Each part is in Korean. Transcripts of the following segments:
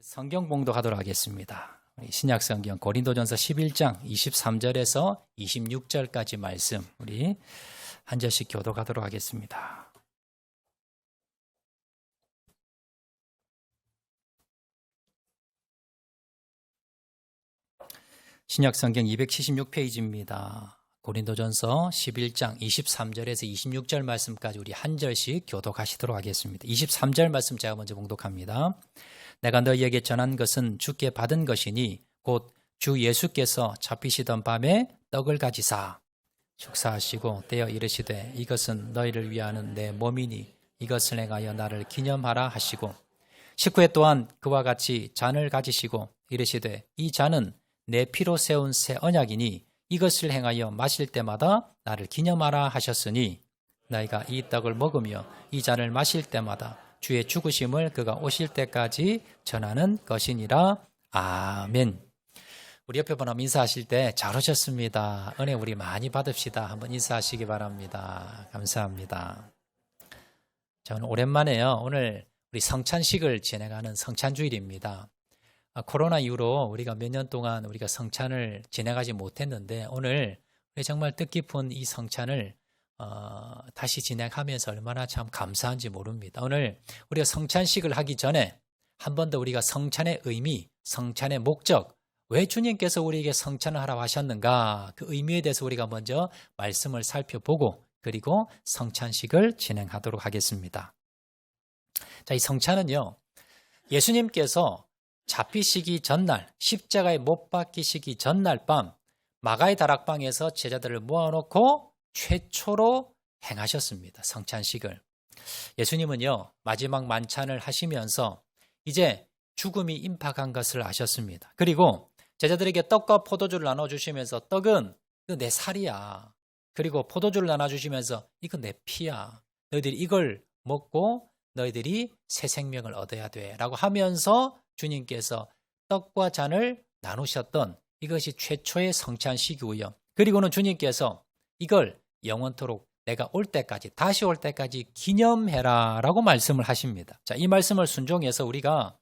성경 봉독하도록 하겠습니다. 신약 성경 고린도전서 11장 23절에서 26절까지 말씀 우리 한 절씩 교독하도록 하겠습니다. 신약 성경 276페이지입니다. 고린도전서 11장 23절에서 26절 말씀까지 우리 한 절씩 교독하시도록 하겠습니다. 23절 말씀 제가 먼저 봉독합니다. 내가 너희에게 전한 것은 주께 받은 것이니 곧 주 예수께서 잡히시던 밤에 떡을 가지사 축사하시고 떼어 이르시되 이것은 너희를 위하는 내 몸이니 이것을 행하여 나를 기념하라 하시고 식후에 또한 그와 같이 잔을 가지시고 이르시되 이 잔은 내 피로 세운 새 언약이니 이것을 행하여 마실 때마다 나를 기념하라 하셨으니 너희가 이 떡을 먹으며 이 잔을 마실 때마다 주의 죽으심을 그가 오실 때까지 전하는 것이니라. 아멘. 우리 옆에 분하고 인사하실 때 잘 오셨습니다. 은혜 우리 많이 받읍시다. 한번 인사하시기 바랍니다. 감사합니다. 자, 오늘 오랜만에요. 오늘 우리 성찬식을 진행하는 성찬주일입니다. 코로나 이후로 우리가 몇 년 동안 우리가 성찬을 진행하지 못했는데 오늘 우리 정말 뜻깊은 이 성찬을 다시 진행하면서 얼마나 참 감사한지 모릅니다. 오늘 우리가 성찬식을 하기 전에 한 번 더 우리가 성찬의 의미, 성찬의 목적, 왜 주님께서 우리에게 성찬을 하라고 하셨는가 그 의미에 대해서 우리가 먼저 말씀을 살펴보고 그리고 성찬식을 진행하도록 하겠습니다. 자, 이 성찬은요, 예수님께서 잡히시기 전날, 십자가에 못 박히시기 전날 밤 마가의 다락방에서 제자들을 모아놓고 최초로 행하셨습니다. 성찬식을. 예수님은요, 마지막 만찬을 하시면서 이제 죽음이 임박한 것을 아셨습니다. 그리고 제자들에게 떡과 포도주를 나눠주시면서 떡은 이거 내 살이야. 그리고 포도주를 나눠주시면서 이거 내 피야. 너희들이 이걸 먹고 너희들이 새 생명을 얻어야 돼. 라고 하면서 주님께서 떡과 잔을 나누셨던 이것이 최초의 성찬식이고요. 그리고는 주님께서 이걸 영원토록 내가 올 때까지, 다시 올 때까지 기념해라 라고 말씀을 하십니다. 자, 이 말씀을 순종해서 우리가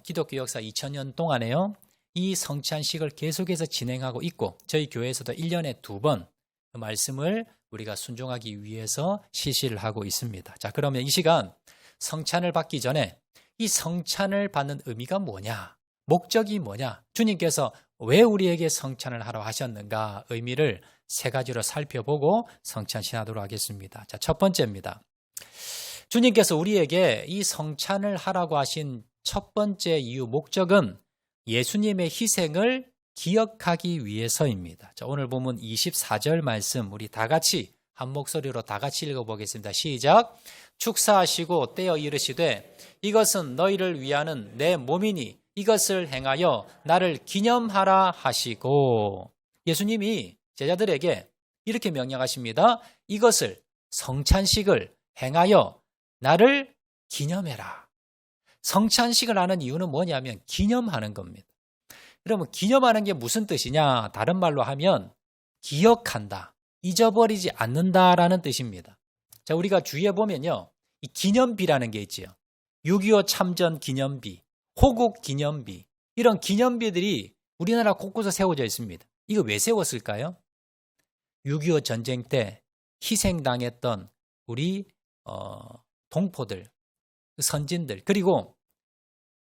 기독교 역사 2000년 동안에요, 이 성찬식을 계속해서 진행하고 있고 저희 교회에서도 1년에 2번 그 말씀을 우리가 순종하기 위해서 실시를 하고 있습니다. 자, 그러면 이 시간 성찬을 받기 전에 이 성찬을 받는 의미가 뭐냐? 목적이 뭐냐? 주님께서 왜 우리에게 성찬을 하라고 하셨는가? 의미를 세 가지로 살펴보고 성찬 시하도록 하겠습니다. 자, 첫 번째입니다. 주님께서 우리에게 이 성찬을 하라고 하신 첫 번째 이유, 목적은 예수님의 희생을 기억하기 위해서입니다. 자, 오늘 보면 24절 말씀 우리 다 같이 한 목소리로 다 같이 읽어보겠습니다. 시작. 축사하시고 떼어 이르시되 이것은 너희를 위하는 내 몸이니 이것을 행하여 나를 기념하라 하시고, 예수님이 제자들에게 이렇게 명령하십니다. 이것을, 성찬식을 행하여 나를 기념해라. 성찬식을 하는 이유는 뭐냐면 기념하는 겁니다. 그러면 기념하는 게 무슨 뜻이냐? 다른 말로 하면 기억한다, 잊어버리지 않는다라는 뜻입니다. 자, 우리가 주위에 보면요, 이 기념비라는 게 있지요. 6.25 참전 기념비, 호국 기념비, 이런 기념비들이 우리나라 곳곳에 세워져 있습니다. 이거 왜 세웠을까요? 6.25 전쟁 때 희생당했던 우리 동포들, 선진들, 그리고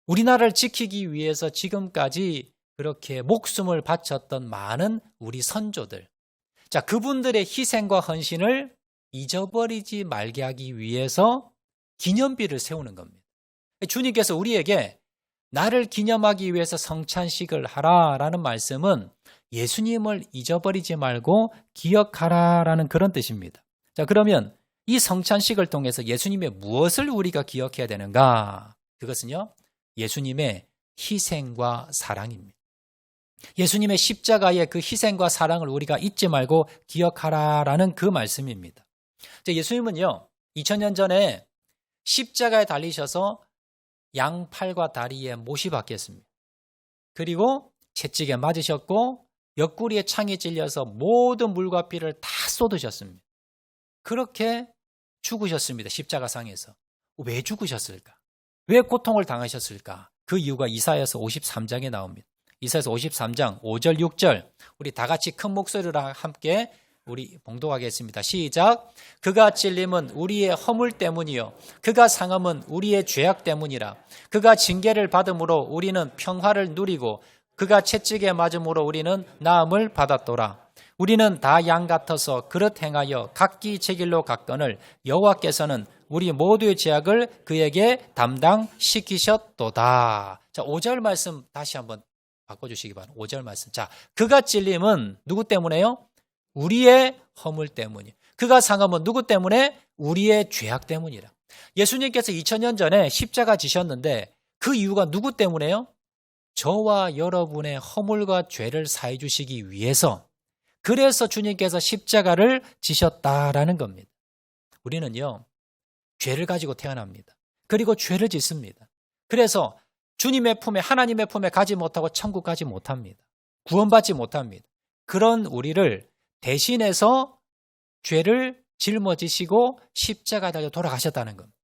우리나라를 지키기 위해서 지금까지 그렇게 목숨을 바쳤던 많은 우리 선조들, 자, 그분들의 희생과 헌신을 잊어버리지 말게 하기 위해서 기념비를 세우는 겁니다. 주님께서 우리에게 나를 기념하기 위해서 성찬식을 하라라는 말씀은 예수님을 잊어버리지 말고 기억하라라는 그런 뜻입니다. 자, 그러면 이 성찬식을 통해서 예수님의 무엇을 우리가 기억해야 되는가? 그것은요, 예수님의 희생과 사랑입니다. 예수님의 십자가의 그 희생과 사랑을 우리가 잊지 말고 기억하라라는 그 말씀입니다. 예수님은요, 2000년 전에 십자가에 달리셔서 양팔과 다리에 못이 박혔습니다. 그리고 채찍에 맞으셨고 옆구리에 창이 찔려서 모든 물과 피를 다 쏟으셨습니다. 그렇게 죽으셨습니다. 십자가상에서. 왜 죽으셨을까? 왜 고통을 당하셨을까? 그 이유가 이사야서 53장에 나옵니다. 이사야서 53장 5절 6절 우리 다 같이 큰 목소리로 함께 우리 봉독하겠습니다. 시작. 그가 찔림은 우리의 허물 때문이요 그가 상함은 우리의 죄악 때문이라. 그가 징계를 받음으로 우리는 평화를 누리고 그가 채찍에 맞음으로 우리는 나음을 받았도다. 우리는 다 양 같아서 그릇 행하여 각기 제 길로 갔거늘 여호와께서는 우리 모두의 죄악을 그에게 담당시키셨도다. 자, 5절 말씀 다시 한번 바꿔주시기 바랍니다. 5절 말씀. 자, 그가 찔림은 누구 때문에요? 우리의 허물 때문이에요. 그가 상함은 누구 때문에? 우리의 죄악 때문이라. 예수님께서 2000년 전에 십자가 지셨는데 그 이유가 누구 때문에요? 저와 여러분의 허물과 죄를 사해 주시기 위해서, 그래서 주님께서 십자가를 지셨다라는 겁니다. 우리는요, 죄를 가지고 태어납니다. 그리고 죄를 짓습니다. 그래서 주님의 품에, 하나님의 품에 가지 못하고 천국 가지 못합니다. 구원받지 못합니다. 그런 우리를 대신해서 죄를 짊어지시고 십자가 달려 돌아가셨다는 겁니다.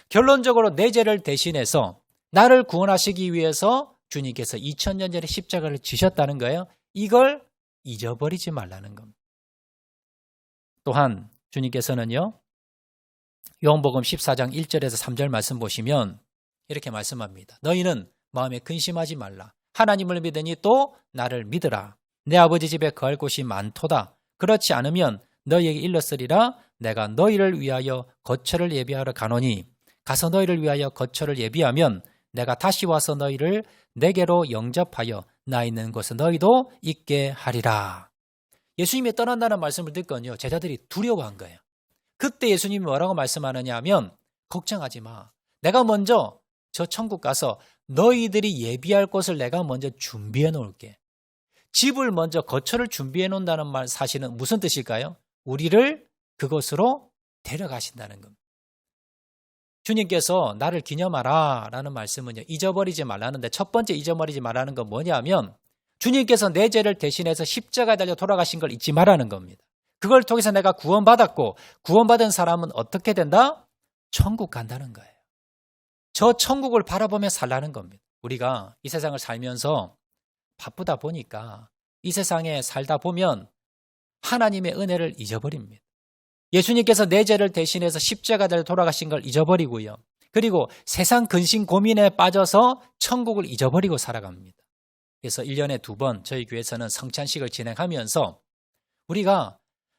결론적으로 내 죄를 대신해서 나를 구원하시기 위해서 주님께서 2000년 전에 십자가를 지셨다는 거예요. 이걸 잊어버리지 말라는 겁니다. 또한 주님께서는요, 요한복음 14장 1절에서 3절 말씀 보시면 이렇게 말씀합니다. 너희는 마음에 근심하지 말라. 하나님을 믿으니 또 나를 믿으라. 내 아버지 집에 거할 곳이 많도다. 그렇지 않으면 너희에게 일렀으리라. 내가 너희를 위하여 거처를 예비하러 가노니 가서 너희를 위하여 거처를 예비하면 내가 다시 와서 너희를 내게로 영접하여 나 있는 곳에 너희도 있게 하리라. 예수님이 떠난다는 말씀을 듣고요, 제자들이 두려워한 거예요. 그때 예수님이 뭐라고 말씀하느냐 하면 걱정하지 마. 내가 먼저 저 천국 가서 너희들이 예비할 곳을 내가 먼저 준비해 놓을게. 집을 먼저 거처를 준비해 놓는다는 말 사실은 무슨 뜻일까요? 우리를 그곳으로 데려가신다는 겁니다. 주님께서 나를 기념하라 라는 말씀은요, 잊어버리지 말라는데 첫 번째 잊어버리지 말라는 건 뭐냐면 주님께서 내 죄를 대신해서 십자가에 달려 돌아가신 걸 잊지 말라는 겁니다. 그걸 통해서 내가 구원받았고 구원받은 사람은 어떻게 된다? 천국 간다는 거예요. 저 천국을 바라보며 살라는 겁니다. 우리가 이 세상을 살면서 바쁘다 보니까 이 세상에 살다 보면 하나님의 은혜를 잊어버립니다. 예수님께서 내 죄를 대신해서 십자가에 달려 돌아가신 걸 잊어버리고요. 그리고 세상 근심 고민에 빠져서 천국을 잊어버리고 살아갑니다. 그래서 1년에 2번 저희 교회에서는 성찬식을 진행하면서 우리가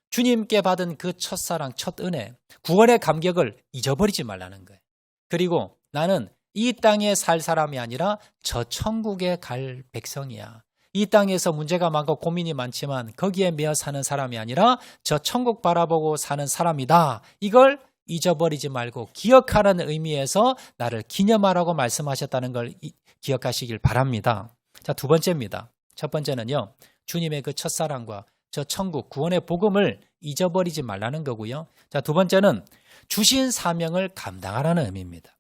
주님께 받은 그 첫사랑, 첫 은혜, 구원의 감격을 잊어버리지 말라는 거예요. 그리고 나는 이 땅에 살 사람이 아니라 저 천국에 갈 백성이야. 이 땅에서 문제가 많고 고민이 많지만 거기에 매여 사는 사람이 아니라 저 천국 바라보고 사는 사람이다. 이걸 잊어버리지 말고 기억하라는 의미에서 나를 기념하라고 말씀하셨다는 걸 기억하시길 바랍니다. 자, 두 번째입니다. 첫 번째는요, 주님의 그 첫사랑과 저 천국 구원의 복음을 잊어버리지 말라는 거고요. 자, 두 번째는 주신 사명을 감당하라는 의미입니다.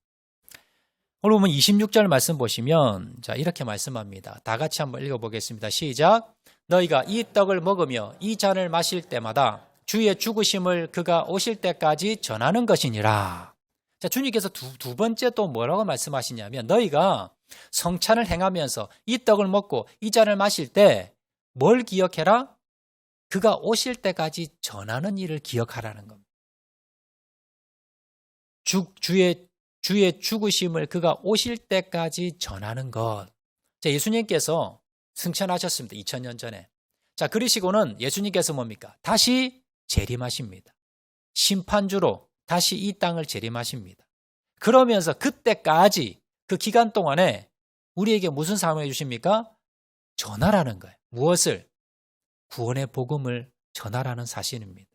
오늘 보면 26절 말씀 보시면 자, 이렇게 말씀합니다. 다 같이 한번 읽어보겠습니다. 시작. 너희가 이 떡을 먹으며 이 잔을 마실 때마다 주의 죽으심을 그가 오실 때까지 전하는 것이니라. 자, 주님께서 두 번째 또 뭐라고 말씀하시냐면 너희가 성찬을 행하면서 이 떡을 먹고 이 잔을 마실 때 뭘 기억해라? 그가 오실 때까지 전하는 일을 기억하라는 겁니다. 주의 죽으심을 그가 오실 때까지 전하는 것. 자, 예수님께서 승천하셨습니다. 2000년 전에. 자, 그러시고는 예수님께서 뭡니까? 다시 재림하십니다. 심판주로 다시 이 땅을 재림하십니다. 그러면서 그때까지 그 기간 동안에 우리에게 무슨 사명을 주십니까? 전하라는 거예요. 무엇을? 구원의 복음을 전하라는 사실입니다.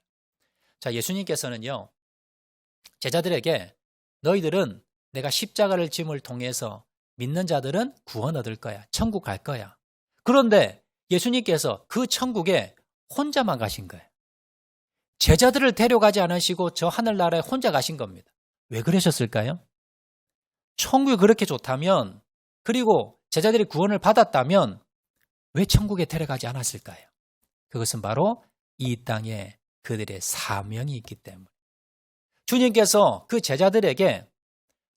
자, 예수님께서는요, 제자들에게 너희들은 내가 십자가를 짐을 통해서 믿는 자들은 구원 얻을 거야. 천국 갈 거야. 그런데 예수님께서 그 천국에 혼자만 가신 거예요. 제자들을 데려가지 않으시고 저 하늘나라에 혼자 가신 겁니다. 왜 그러셨을까요? 천국이 그렇게 좋다면, 그리고 제자들이 구원을 받았다면 왜 천국에 데려가지 않았을까요? 그것은 바로 이 땅에 그들의 사명이 있기 때문에. 주님께서 그 제자들에게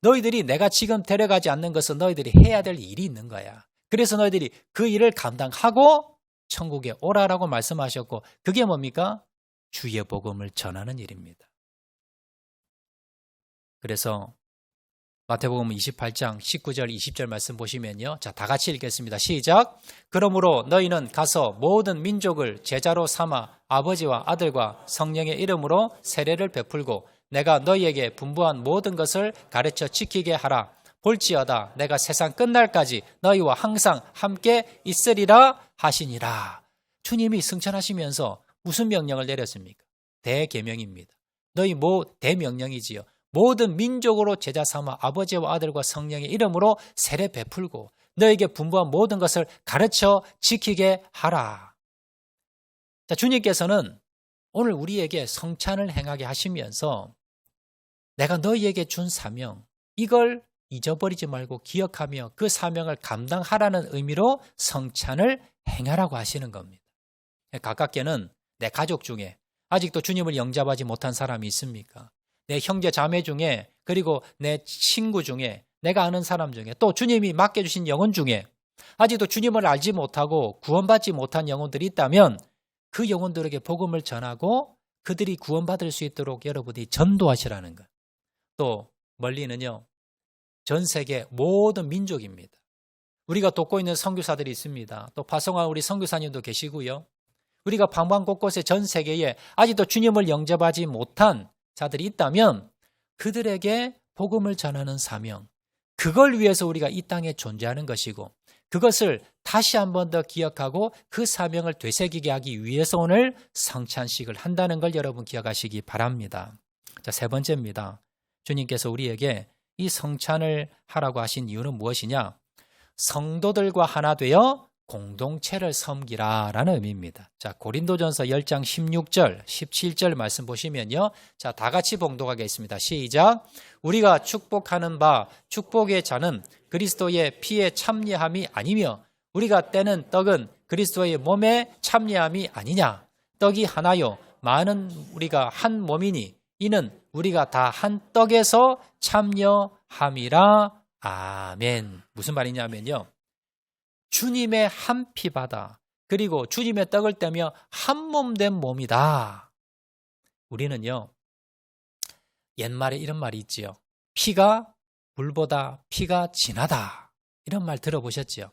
너희들이 내가 지금 데려가지 않는 것은 너희들이 해야 될 일이 있는 거야. 그래서 너희들이 그 일을 감당하고 천국에 오라라고 말씀하셨고 그게 뭡니까? 주의 복음을 전하는 일입니다. 그래서 마태복음 28장 19절 20절 말씀 보시면요. 자, 다 같이 읽겠습니다. 시작. 그러므로 너희는 가서 모든 민족을 제자로 삼아 아버지와 아들과 성령의 이름으로 세례를 베풀고 내가 너희에게 분부한 모든 것을 가르쳐 지키게 하라. 볼지어다 내가 세상 끝날까지 너희와 항상 함께 있으리라 하시니라. 주님이 승천하시면서 무슨 명령을 내렸습니까? 대계명입니다. 너희 대명령이지요. 모든 민족으로 제자 삼아 아버지와 아들과 성령의 이름으로 세례 베풀고 너에게 분부한 모든 것을 가르쳐 지키게 하라. 자, 주님께서는 오늘 우리에게 성찬을 행하게 하시면서 내가 너희에게 준 사명, 이걸 잊어버리지 말고 기억하며 그 사명을 감당하라는 의미로 성찬을 행하라고 하시는 겁니다. 가깝게는 내 가족 중에 아직도 주님을 영접하지 못한 사람이 있습니까? 내 형제 자매 중에 그리고 내 친구 중에 내가 아는 사람 중에 또 주님이 맡겨주신 영혼 중에 아직도 주님을 알지 못하고 구원받지 못한 영혼들이 있다면 그 영혼들에게 복음을 전하고 그들이 구원받을 수 있도록 여러분이 전도하시라는 것. 또 멀리는요. 전 세계 모든 민족입니다. 우리가 돕고 있는 선교사들이 있습니다. 또 파송한 우리 선교사님도 계시고요. 우리가 방방 곳곳에 전 세계에 아직도 주님을 영접하지 못한 자들이 있다면 그들에게 복음을 전하는 사명, 그걸 위해서 우리가 이 땅에 존재하는 것이고 그것을 다시 한 번 더 기억하고 그 사명을 되새기게 하기 위해서 오늘 성찬식을 한다는 걸 여러분 기억하시기 바랍니다. 자, 세 번째입니다. 주님께서 우리에게 이 성찬을 하라고 하신 이유는 무엇이냐? 성도들과 하나 되어 공동체를 섬기라라는 의미입니다. 자, 고린도전서 10장 16절, 17절 말씀 보시면요. 자, 다 같이 봉독하겠습니다. 시작. 우리가 축복하는 바 축복의 잔은 그리스도의 피에 참여함이 아니며 우리가 떼는 떡은 그리스도의 몸에 참여함이 아니냐. 떡이 하나요 많은 우리가 한 몸이니 이는 우리가 다 한 떡에서 참여함이라. 아멘. 무슨 말이냐면요. 주님의 한 피바다 그리고 주님의 떡을 떼며 한 몸 된 몸이다. 우리는요. 옛말에 이런 말이 있지요. 피가 물보다 피가 진하다. 이런 말 들어보셨지요?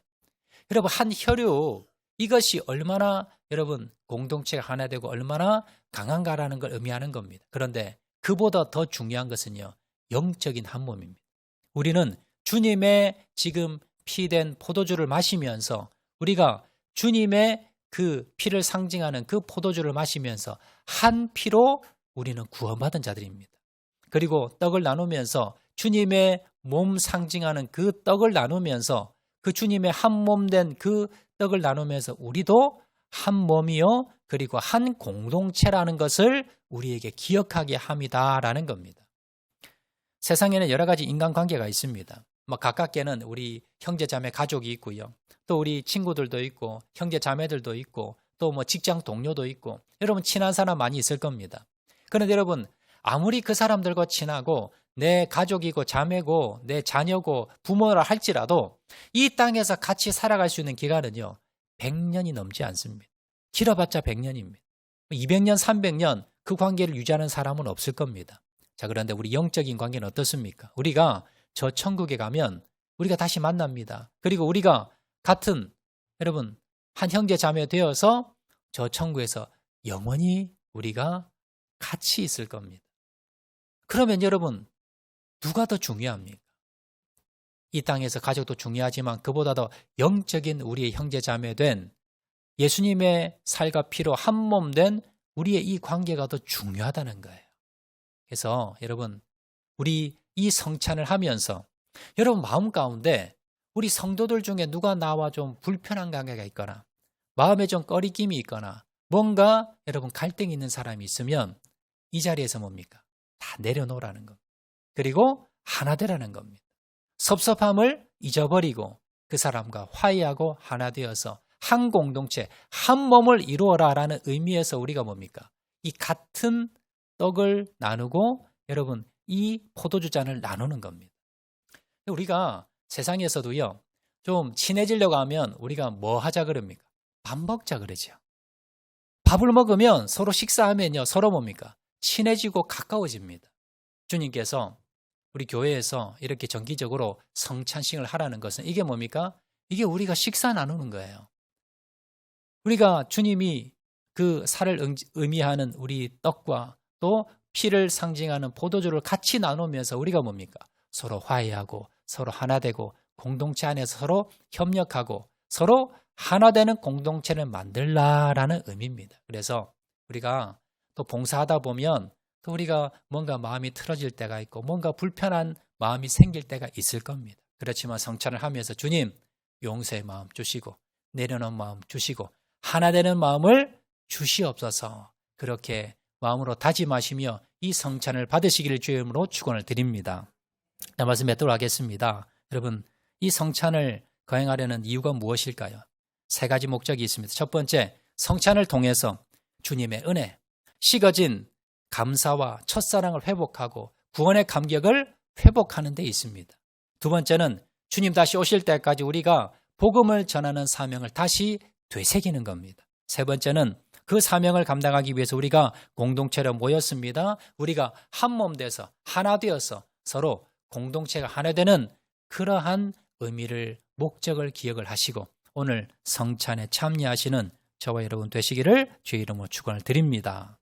여러분 한 혈육 이것이 얼마나 여러분 공동체가 하나 되고 얼마나 강한가라는 걸 의미하는 겁니다. 그런데 그보다 더 중요한 것은요. 영적인 한 몸입니다. 우리는 주님의 지금 피된 포도주를 마시면서 우리가 주님의 그 피를 상징하는 그 포도주를 마시면서 한 피로 우리는 구원받은 자들입니다. 그리고 떡을 나누면서 주님의 몸 상징하는 그 떡을 나누면서 그 주님의 한 몸 된 그 떡을 나누면서 우리도 한 몸이요 그리고 한 공동체라는 것을 우리에게 기억하게 합니다라는 겁니다. 세상에는 여러 가지 인간관계가 있습니다. 가깝게는 우리 형제 자매 가족이 있고요. 또 우리 친구들도 있고 형제 자매들도 있고 또 직장 동료도 있고 여러분 친한 사람 많이 있을 겁니다. 그런데 여러분 아무리 그 사람들과 친하고 내 가족이고 자매고 내 자녀고 부모라 할지라도 이 땅에서 같이 살아갈 수 있는 기간은요 100년이 넘지 않습니다. 길어봤자 100년입니다. 200년 300년 그 관계를 유지하는 사람은 없을 겁니다. 자, 그런데 우리 영적인 관계는 어떻습니까? 우리가 저 천국에 가면 우리가 다시 만납니다. 그리고 우리가 같은 여러분 한 형제 자매 되어서 저 천국에서 영원히 우리가 같이 있을 겁니다. 그러면 여러분 누가 더 중요합니까? 이 땅에서 가족도 중요하지만 그보다 더 영적인 우리의 형제 자매 된 예수님의 살과 피로 한 몸 된 우리의 이 관계가 더 중요하다는 거예요. 그래서 여러분 우리 이 성찬을 하면서 여러분 마음 가운데 우리 성도들 중에 누가 나와 좀 불편한 관계가 있거나 마음에 좀 꺼리낌이 있거나 뭔가 여러분 갈등이 있는 사람이 있으면 이 자리에서 뭡니까? 다 내려놓으라는 겁니다. 그리고 하나 되라는 겁니다. 섭섭함을 잊어버리고 그 사람과 화해하고 하나 되어서 한 공동체, 한 몸을 이루어라라는 의미에서 우리가 뭡니까? 이 같은 떡을 나누고 여러분 이 포도주 잔을 나누는 겁니다. 우리가 세상에서도요, 좀 친해지려고 하면 우리가 뭐 하자 그럽니까? 밥 먹자 그러죠. 밥을 먹으면 서로 식사하면요, 서로 뭡니까? 친해지고 가까워집니다. 주님께서 우리 교회에서 이렇게 정기적으로 성찬식을 하라는 것은 이게 뭡니까? 이게 우리가 식사 나누는 거예요. 우리가 주님이 그 살을 의미하는 우리 떡과 또 피를 상징하는 포도주를 같이 나누면서 우리가 뭡니까? 서로 화해하고 서로 하나 되고 공동체 안에서 서로 협력하고 서로 하나 되는 공동체를 만들라라는 의미입니다. 그래서 우리가 또 봉사하다 보면 또 우리가 뭔가 마음이 틀어질 때가 있고 뭔가 불편한 마음이 생길 때가 있을 겁니다. 그렇지만 성찬을 하면서 주님 용서의 마음 주시고 내려놓은 마음 주시고 하나 되는 마음을 주시옵소서, 그렇게 마음으로 다짐하시며 이 성찬을 받으시기를 주의 이름으로 축원을 드립니다. 말씀 맺도록 하겠습니다. 여러분, 이 성찬을 거행하려는 이유가 무엇일까요? 세 가지 목적이 있습니다. 첫 번째, 성찬을 통해서 주님의 은혜, 식어진 감사와 첫사랑을 회복하고 구원의 감격을 회복하는 데 있습니다. 두 번째는 주님 다시 오실 때까지 우리가 복음을 전하는 사명을 다시 되새기는 겁니다. 세 번째는 그 사명을 감당하기 위해서 우리가 공동체로 모였습니다. 우리가 한 몸 돼서 하나 되어서 서로 공동체가 하나 되는 그러한 의미를, 목적을 기억을 하시고 오늘 성찬에 참여하시는 저와 여러분 되시기를 주의 이름으로 축원을 드립니다.